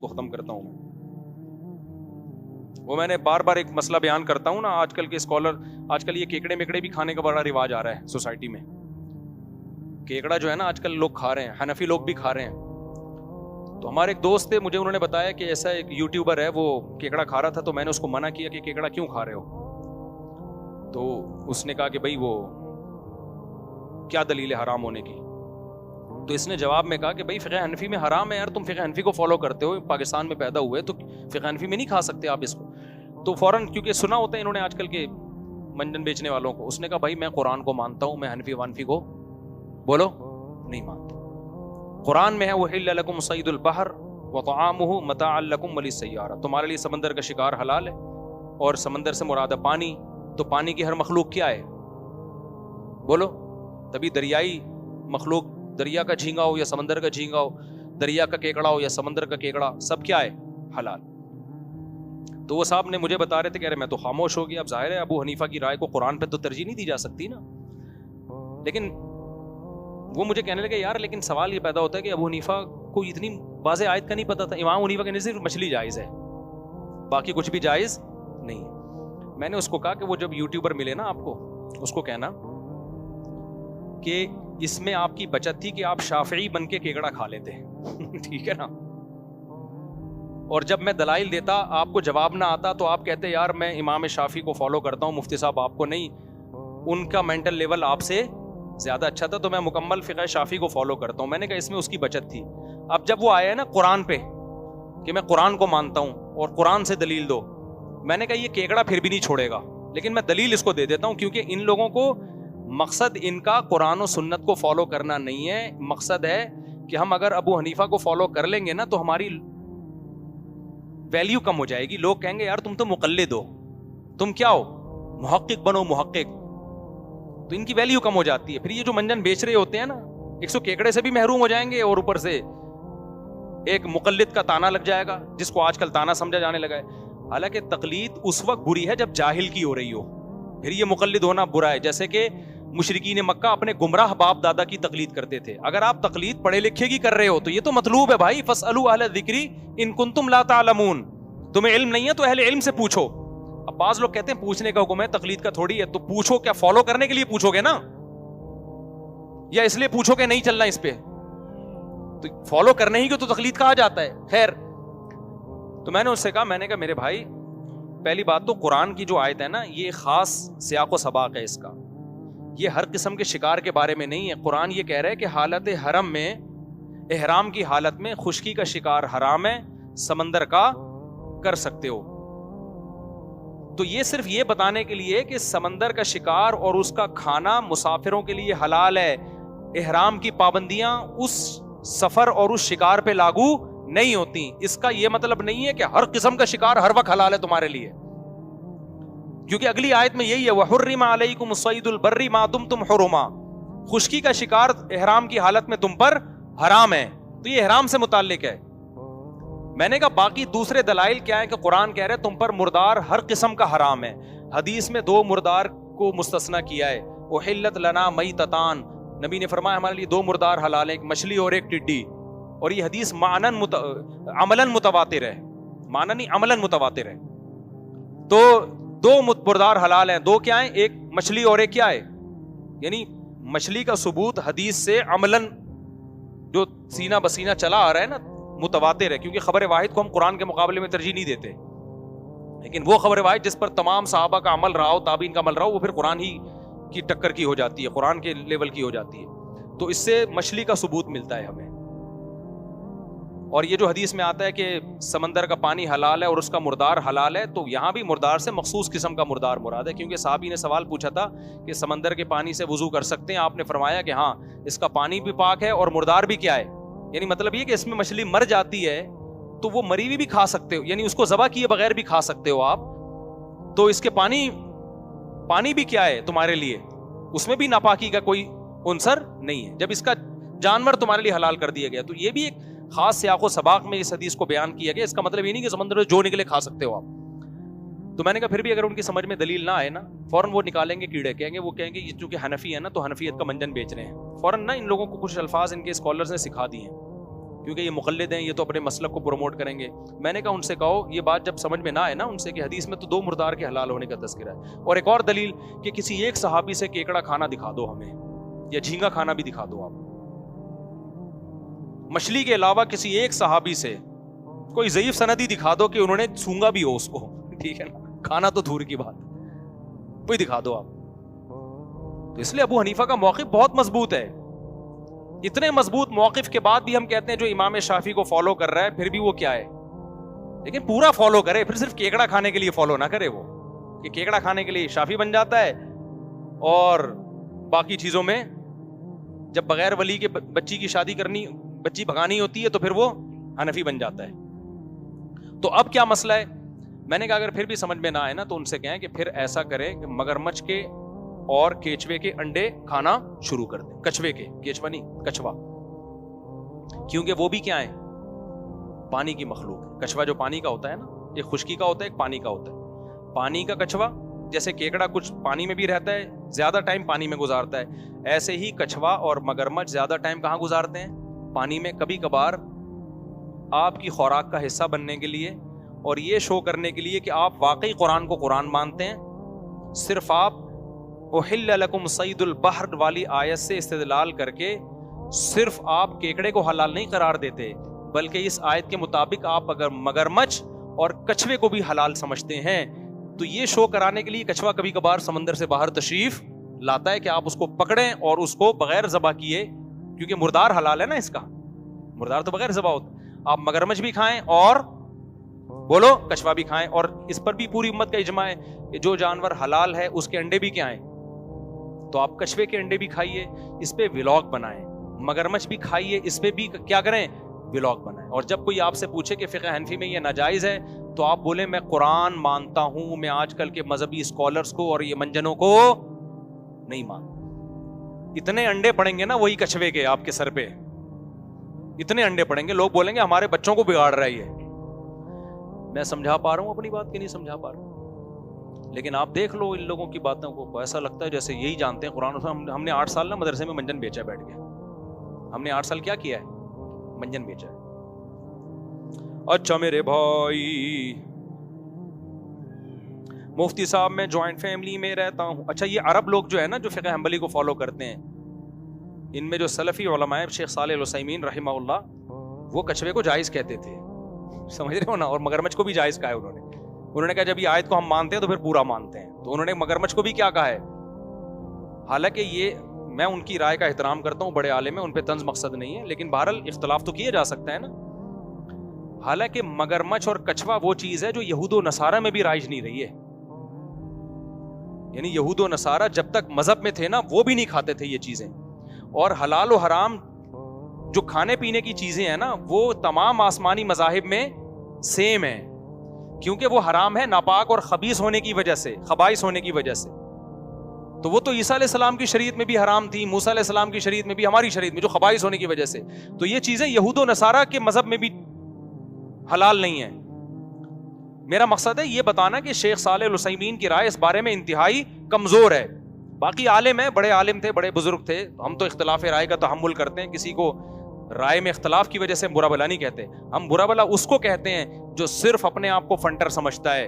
کو ختم کرتا ہوں میں. وہ میں نے بار بار ایک مسئلہ بیان کرتا ہوں نا, آج کل کے اسکالر, آج کل یہ کیکڑے میکڑے بھی کھانے کا بڑا رواج آ رہا ہے سوسائٹی میں. کیکڑا جو ہے نا آج کل لوگ کھا رہے ہیں, حنفی لوگ بھی کھا رہے ہیں. تو ہمارے ایک دوست تھے, مجھے انہوں نے بتایا کہ ایسا ایک یوٹیوبر ہے, وہ کیکڑا کھا رہا تھا, تو میں نے اس کو منع کیا کہ کیکڑا کیوں کھا رہے ہو؟ تو اس نے کہا کہ بھائی وہ کیا دلیل ہے حرام ہونے کی؟ تو اس نے جواب میں کہا کہ بھائی فقہ حنفی میں حرام ہے یار, تم فقہ حنفی کو فالو کرتے ہو, پاکستان میں پیدا ہوئے, تو فقہ حنفی میں نہیں کھا سکتے آپ اس کو؟ تو فوراً, کیونکہ سنا ہوتا ہے انہوں نے آج کل کے منجن بیچنے والوں کو, اس نے کہا بھائی میں قرآن کو مانتا ہوں, میں حنفی وانفی کو بولو نہیں مانتا. قرآن میں ہے وحل لکم صید البحر وطعامہ متاعا لکم وللسیارہ, تمہارے لیے سمندر کا شکار حلال ہے, اور سمندر سے مراد ہے پانی. تو پانی کی ہر مخلوق کیا ہے بولو؟ تبھی دریائی مخلوق, دریا کا جھینگا ہو یا سمندر کا جھینگا ہو, دریا کا کیکڑا ہو یا سمندر کا کیکڑا, سب کیا ہے حلال. تو وہ صاحب نے مجھے بتا رہے تھے, کہہ رہے میں تو خاموش ہو گیا. اب ظاہر ہے ابو حنیفہ کی رائے کو قرآن پہ تو ترجیح نہیں دی جا سکتی نا. لیکن وہ مجھے کہنے لگے یار لیکن سوال یہ پیدا ہوتا ہے کہ ابو حنیفہ کو اتنی واضح آیت کا نہیں پتا تھا. امام حنیفہ کے نزدیک صرف مچھلی جائز ہے, باقی کچھ بھی جائز نہیں ہے. میں نے اس کو کہا کہ وہ جب یوٹیوبر ملے نا آپ کو, اس کو کہنا کہ اس میں آپ کی بچت تھی کہ آپ شافعی بن کے کیکڑا کھا لیتے ٹھیک ہے نا. اور جب میں دلائل دیتا آپ کو جواب نہ آتا تو آپ کہتے یار میں امام شافعی کو فالو کرتا ہوں, مفتی صاحب آپ کو نہیں, ان کا مینٹل لیول آپ سے زیادہ اچھا تھا, تو میں مکمل فقہ شافعی کو فالو کرتا ہوں. میں نے کہا اس میں اس کی بچت تھی. اب جب وہ آیا ہے نا قرآن پہ کہ میں قرآن کو مانتا ہوں اور قرآن سے دلیل دو, میں نے کہا یہ کیکڑا پھر بھی نہیں چھوڑے گا, لیکن میں دلیل اس کو دے دیتا ہوں, کیونکہ ان لوگوں کو مقصد ان کا قرآن و سنت کو فالو کرنا نہیں ہے. مقصد ہے کہ ہم اگر ابو حنیفہ کو فالو کر لیں گے نا تو ہماری ویلیو کم ہو جائے گی. لوگ کہیں گے یار تم تو مقلد ہو, تم کیا ہو محقق بنو محقق, تو ان کی ویلیو کم ہو جاتی ہے. پھر یہ جو منجن بیچ رہے ہوتے ہیں نا, 100 کیکڑے سے بھی محروم ہو جائیں گے, اور اوپر سے ایک مقلد کا تانا لگ جائے گا, جس کو آج کل تانا سمجھا جانے لگا ہے. حالانکہ تقلید اس وقت بری ہے جب جاہل کی ہو رہی ہو, پھر یہ مقلد ہونا برا ہے. جیسے کہ مشرکین مکہ اپنے گمراہ باپ دادا کی تقلید کرتے تھے. اگر آپ تقلید پڑھے لکھے کی کر رہے ہو تو یہ تو مطلوب ہے بھائی, فاسألوا اہل الذکر ان کنتم لا تعلمون, تمہیں علم نہیں ہے تو اہل علم سے پوچھو. اب بعض لوگ کہتے ہیں پوچھنے کا حکم ہے, تقلید کا تھوڑی ہے. تو پوچھو, کیا فالو کرنے کے لیے پوچھو گے نا, یا اس لیے پوچھو کہ نہیں چلنا اس پہ؟ تو فالو کرنے ہی کو تو تقلید کہا جاتا ہے. خیر, تو میں نے اس سے کہا, میں نے کہا میرے بھائی پہلی بات تو قرآن کی جو آیت ہے نا یہ خاص سیاق و سباق ہے اس کا, یہ ہر قسم کے شکار کے بارے میں نہیں ہے. قرآن یہ کہہ رہا ہے کہ حالت حرم میں, احرام کی حالت میں خشکی کا شکار حرام ہے, سمندر کا کر سکتے ہو. تو یہ صرف یہ بتانے کے لیے کہ سمندر کا شکار اور اس کا کھانا مسافروں کے لیے حلال ہے. احرام کی پابندیاں اس سفر اور اس شکار پہ لاگو نہیں ہوتی. اس کا یہ مطلب نہیں ہے کہ ہر قسم کا شکار ہر وقت حلال ہے تمہارے لیے, کیونکہ اگلی آیت میں یہی ہے وَحُرِّمَ عَلَيْكُمُ الصَّيْدُ الْبَرِّ مَا دُمْتُمْ حُرُمًا, خشکی کا شکار احرام کی حالت میں تم پر حرام ہے. تو یہ احرام سے متعلق ہے. میں نے کہا باقی دوسرے دلائل کیا ہے کہ قرآن کہہ رہے تم پر مردار ہر قسم کا حرام ہے. حدیث میں 2 مردار کو مستثنی کیا ہے, احلت لنا میتتان, نبی نے فرمایا ہمارے لیے 2 مردار حلال ہیں, ایک مچھلی اور ایک ٹڈی. اور یہ حدیث عملاً متواتر ہے, معنی نہیں عملاً متواتر ہے. تو 2 مردار حلال ہیں, 2 کیا ہیں, ایک مچھلی اور ایک کیا ہے, یعنی مچھلی کا ثبوت حدیث سے عملاً جو سینہ بسینہ چلا آ رہا ہے نا متواتر ہے. کیونکہ خبر واحد کو ہم قرآن کے مقابلے میں ترجیح نہیں دیتے, لیکن وہ خبر واحد جس پر تمام صحابہ کا عمل رہا ہو, تابعین کا عمل رہا ہو, وہ پھر قرآن ہی کی ٹکر کی ہو جاتی ہے, قرآن کے لیول کی ہو جاتی ہے. تو اس سے مچھلی کا ثبوت ملتا ہے ہمیں. اور یہ جو حدیث میں آتا ہے کہ سمندر کا پانی حلال ہے اور اس کا مردار حلال ہے, تو یہاں بھی مردار سے مخصوص قسم کا مردار مراد ہے. کیونکہ صحابی نے سوال پوچھا تھا کہ سمندر کے پانی سے وضو کر سکتے ہیں, آپ نے فرمایا کہ ہاں اس کا پانی بھی پاک ہے اور مردار بھی کیا ہے, یعنی مطلب یہ کہ اس میں مچھلی مر جاتی ہے تو وہ مری ہوئی بھی کھا سکتے ہو, یعنی اس کو ذبح کیے بغیر بھی کھا سکتے ہو آپ. تو اس کے پانی بھی کیا ہے تمہارے لیے, اس میں بھی ناپاکی کا کوئی عنصر نہیں ہے, جب اس کا جانور تمہارے لیے حلال کر دیا گیا. تو یہ بھی ایک خاص سیاق و سباق میں اس حدیث کو بیان کیا گیا. اس کا مطلب یہ نہیں کہ سمندر میں جو نکلے کھا سکتے ہو آپ. تو میں نے کہا پھر بھی اگر ان کی سمجھ میں دلیل نہ آئے نا, فوراً وہ نکالیں گے کیڑے, وہ کہیں گے یہ چونکہ حنفی ہے نا تو حنفیت کا منجن بیچ رہے ہیں. فوراً نا ان لوگوں کو کچھ الفاظ ان کے اسکالرز نے سکھا دیے ہیں کیونکہ یہ مقلد ہیں, یہ تو اپنے مسلک کو پروموٹ کریں گے. میں نے کہا ان سے کہو یہ بات جب سمجھ میں نہ آئے نا ان سے کہ حدیث میں تو 2 مردار کے حلال ہونے کا تذکرہ ہے, اور ایک اور دلیل کہ کسی ایک صحابی سے کیکڑا کھانا دکھا دو ہمیں, یا جھینگا کھانا بھی دکھا دو آپ, مچھلی کے علاوہ کسی ایک صحابی سے کوئی ضعیف سندی دکھا دو کہ انہوں نے سونگا بھی ہو اس کو, ٹھیک ہے نا, کھانا تو دور کی بات, کوئی دکھا دو آپ. تو اس لیے ابو حنیفہ کا موقف بہت مضبوط ہے. اتنے مضبوط موقف کے بعد بھی ہم کہتے ہیں جو امام شافعی کو فالو کر رہا ہے پھر بھی وہ کیا ہے, لیکن پورا فالو کرے, پھر صرف کیکڑا کھانے کے لیے فالو نہ کرے, وہ کہ کیکڑا کھانے کے لیے شافعی بن جاتا ہے اور باقی چیزوں میں جب بغیر ولی کے بچی کی شادی کرنی, بچی بھگانی ہوتی ہے تو پھر وہ حنفی بن جاتا ہے. تو اب کیا مسئلہ ہے؟ میں نے کہا اگر پھر بھی سمجھ میں نہ آئے نا تو ان سے کہیں کہ پھر ایسا کریں کہ مگرمچھ کے اور کیچوے کے انڈے کھانا شروع کر دیں. کچھوے کے, کیچوا نہیں, کچھوا, کیونکہ وہ بھی کیا ہے, پانی کی مخلوق ہے. کچھوا جو پانی کا ہوتا ہے نا, ایک خشکی کا ہوتا ہے ایک پانی کا ہوتا ہے. پانی کا کچھوا جیسے کیکڑا کچھ پانی میں بھی رہتا ہے, زیادہ ٹائم پانی میں گزارتا ہے, ایسے ہی کچھوا اور مگرمچھ زیادہ ٹائم کہاں گزارتے ہیں, پانی میں. کبھی کبھار آپ کی خوراک کا حصہ بننے کے لیے اور یہ شو کرنے کے لیے کہ آپ واقعی قرآن کو قرآن مانتے ہیں, صرف آپ احل لکم صید البحر والی آیت سے استدلال کر کے صرف آپ کیکڑے کو حلال نہیں قرار دیتے, بلکہ اس آیت کے مطابق آپ اگر مگرمچھ اور کچھوے کو بھی حلال سمجھتے ہیں تو یہ شو کرانے کے لیے کچھوا کبھی کبھار سمندر سے باہر تشریف لاتا ہے کہ آپ اس کو پکڑیں اور اس کو بغیر ذبح کیے, کیونکہ مردار حلال ہے نا, اس کا مردار تو بغیر ذبح ہوتا, آپ مگرمچھ بھی کھائیں اور بولو کچھوا بھی کھائیں. اور اس پر بھی پوری امت کا اجماع ہے کہ جو جانور حلال ہے اس کے انڈے بھی کیا ہیں, تو آپ کچھوے کے انڈے بھی کھائیے, اس پہ ولاگ بنائیں, مگرمچھ بھی کھائیے, اس پہ بھی کیا کریں, ولاگ بنائیں. اور جب کوئی آپ سے پوچھے کہ فقہ حنفی میں یہ ناجائز ہے تو آپ بولیں میں قرآن مانتا ہوں, میں آج کل کے مذہبی اسکالرز کو اور یہ منجنوں کو نہیں مانتا. اتنے انڈے پڑیں گے نا وہی کچھوے کے آپ کے سر پہ, اتنے انڈے پڑیں گے, لوگ بولیں گے ہمارے بچوں کو بگاڑ رہا ہے. میں سمجھا پا رہا ہوں اپنی بات کہ نہیں سمجھا پا رہا ہوں؟ لیکن آپ دیکھ لو ان لوگوں کی باتوں کو, ایسا لگتا ہے جیسے یہی جانتے ہیں قرآن. ہم نے 8 سال نا مدرسے میں منجن بیچا بیٹھ کے, ہم نے 8 سال کیا کیا ہے, منجن بیچا ہے. اچھا میرے بھائی, مفتی صاحب میں جوائنٹ فیملی میں رہتا ہوں. اچھا یہ عرب لوگ جو ہے نا جو فقہ حنبلی کو فالو کرتے ہیں, ان میں جو سلفی علماء ہیں, شیخ صالح العثیمین رحمہ اللہ, وہ کچھوے کو جائز کہتے تھے, سمجھ رہے ہو نا, اور مگرمچھ کو بھی جائز کہا ہے انہوں نے کہا جب یہ آیت کو ہم مانتے ہیں تو پھر پورا مانتے ہیں, تو انہوں نے مگرمچھ کو بھی کیا کہا ہے. حالانکہ یہ میں ان کی رائے کا احترام کرتا ہوں, بڑے عالم ہیں, ان پہ طنز مقصد نہیں ہے, لیکن بہرحال اختلاف تو کیا جا سکتا ہے نا. حالانکہ مگرمچھ اور کچھوا وہ چیز ہے جو یہود و نصارہ میں بھی رائج نہیں رہی ہے, یعنی یہود و نصارہ جب تک مذہب میں تھے نا وہ بھی نہیں کھاتے تھے یہ چیزیں. اور حلال و حرام جو کھانے پینے کی چیزیں ہیں نا وہ تمام آسمانی مذاہب میں سیم ہیں, کیونکہ وہ حرام ہے ناپاک اور خبیث ہونے کی وجہ سے, خبائث ہونے کی وجہ سے. تو وہ تو عیسیٰ علیہ السلام کی شریعت میں بھی حرام تھی, موسیٰ علیہ السلام کی شریعت میں بھی, ہماری شریعت میں جو خبائث ہونے کی وجہ سے. تو یہ چیزیں یہود و نصارہ کے مذہب میں بھی حلال نہیں ہیں. میرا مقصد ہے یہ بتانا کہ شیخ صالح العثیمین کی رائے اس بارے میں انتہائی کمزور ہے. باقی عالم ہیں, بڑے عالم تھے, بڑے بزرگ تھے, ہم تو اختلاف رائے کا تحمل کرتے ہیں, کسی کو رائے میں اختلاف کی وجہ سے برا بھلا نہیں کہتے. ہم برا بھلا اس کو کہتے ہیں جو صرف اپنے آپ کو فنٹر سمجھتا ہے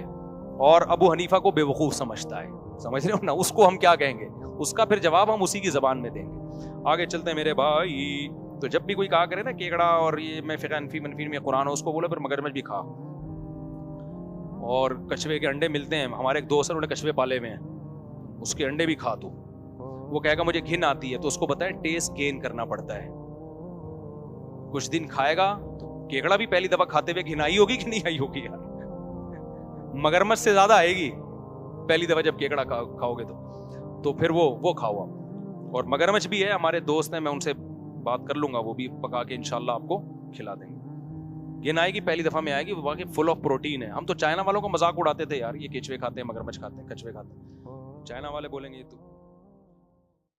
اور ابو حنیفہ کو بے وقوف سمجھتا ہے, سمجھ رہے ہو نا, اس کو ہم کیا کہیں گے, اس کا پھر جواب ہم اسی کی زبان میں دیں گے. آگے چلتے ہیں میرے بھائی. تو جب بھی کوئی کہا کرے نا کیکڑا اور یہ میں فقہ حنفی منفی میں قرآن ہو, اس کو بولو پھر مگرمچھ بھی کھا. اور کچھوے کے انڈے ملتے ہیں, ہمارے ایک دوست ہیں انہوں نے کچھوے پالے ہوئے ہیں, اس کے انڈے بھی کھا تو. وہ کہے گا مجھے گھن آتی ہے, تو اس کو بتائیں ٹیسٹ گین کرنا پڑتا ہے. کچھ دن کھائے گا تو کیکڑا بھی پہلی دفعہ کھاتے ہوئے گھن آئی ہوگی کہ نہیں آئی ہوگی یار, مگرمچھ سے زیادہ آئے گی پہلی دفعہ جب کیکڑا کھاؤ گے تو پھر وہ کھاؤ آپ. اور مگرمچھ بھی ہے, ہمارے دوست ہیں, میں ان سے بات کر لوں گا, وہ بھی پکا کے انشاءاللہ آپ کو کھلا دیں گے. گھن آئے گی, پہلی دفعہ میں آئے گی, وہ واقعی فل آف پروٹین ہے. ہم تو چائنا والوں کو مذاق اڑاتے تھے یار, یہ کیچوے کھاتے ہیں, مگرمچھ کھاتے ہیں, کچھوے کھاتے ہیں. چائنا والے بولیں گے یہ تو